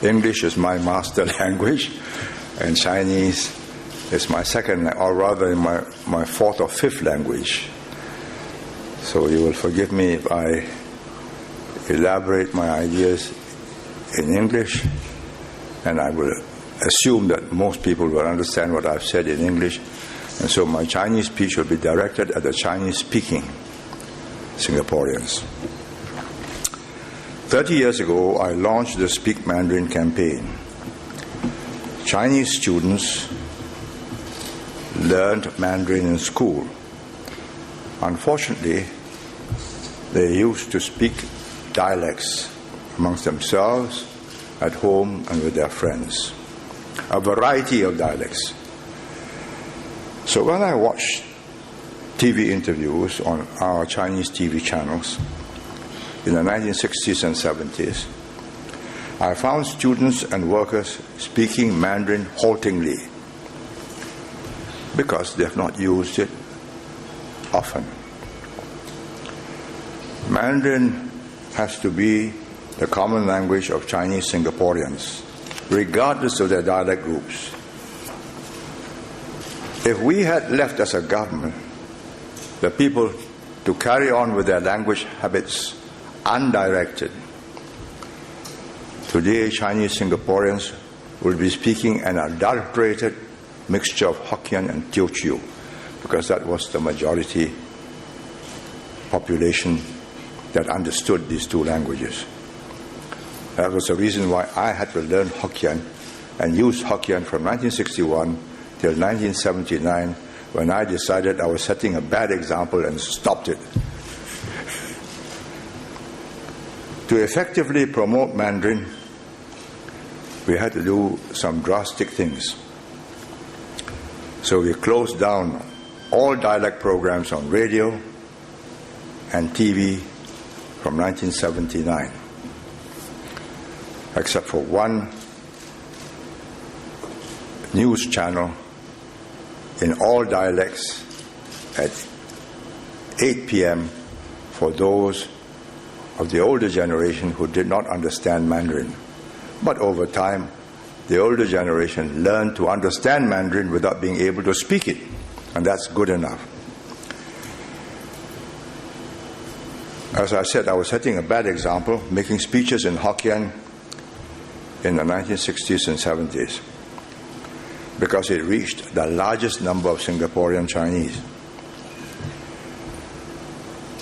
English is my master language, and Chinese is my second, or rather my fourth or fifth language. So you will forgive me if I elaborate my ideas in English, and I will assume that most people will understand what I've said in English, and so my Chinese speech will be directed at the Chinese-speaking Singaporeans. 30 years ago, I launched the Speak Mandarin campaign. Chinese students learned Mandarin in school. Unfortunately, they used to speak dialects amongst themselves, at home, and with their friends. A variety of dialects. So when I watched TV interviews on our Chinese TV channels in the 1960s and 70s, I found students and workers speaking Mandarin haltingly because they have not used it often. Mandarin has to be the common language of Chinese Singaporeans, regardless of their dialect groups. If we had left as a government the people to carry on with their language habits undirected, today Chinese Singaporeans will be speaking an adulterated mixture of Hokkien and Teochew, because that was the majority population that understood these two languages. That was the reason why I had to learn Hokkien and use Hokkien from 1961 till 1979, when I decided I was setting a bad example and stopped it. To effectively promote Mandarin, we had to do some drastic things. So we closed down all dialect programs on radio and TV from 1979, except for one news channel in all dialects at 8 p.m. for those of the older generation who did not understand Mandarin. But over time, the older generation learned to understand Mandarin without being able to speak it, and that's good enough. As I said, I was setting a bad example, making speeches in Hokkien in the 1960s and 70s, because it reached the largest number of Singaporean Chinese.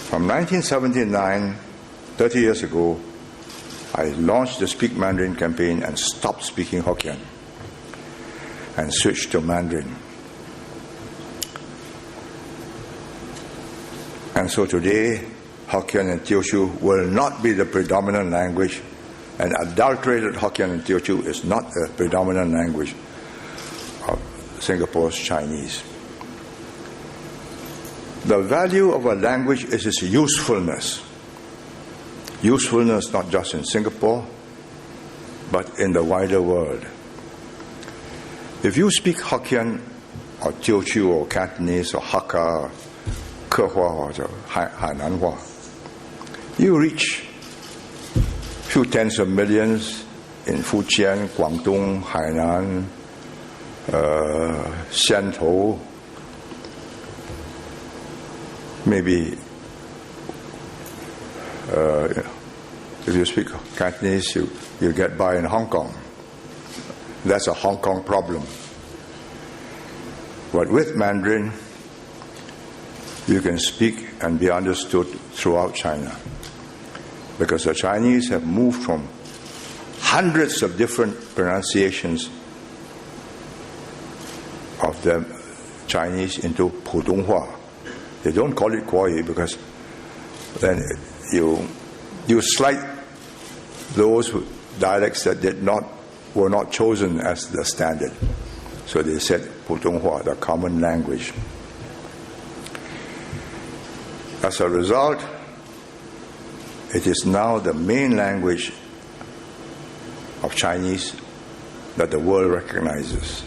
From 1979, 30 years ago, I launched the Speak Mandarin campaign and stopped speaking Hokkien and switched to Mandarin. And so today, Hokkien and Teochew will not be the predominant language, and adulterated Hokkien and Teochew is not the predominant language of Singapore's Chinese. The value of a language is its usefulness. Usefulness not just in Singapore, but in the wider world. If you speak Hokkien or Teochew or Cantonese or Hakka or Kehua or Hainanhua, you reach a few tens of millions in Fujian, Guangdong, Hainan, Xiantou, maybe if you speak Cantonese, you get by in Hong Kong. That's a Hong Kong problem. But with Mandarin, you can speak and be understood throughout China, because the Chinese have moved from hundreds of different pronunciations of the Chinese into Putonghua. They don't call it Guoyu because then you slight those dialects that were not chosen as the standard. So they said Putonghua, the common language. As a result, it is now the main language of Chinese that the world recognizes.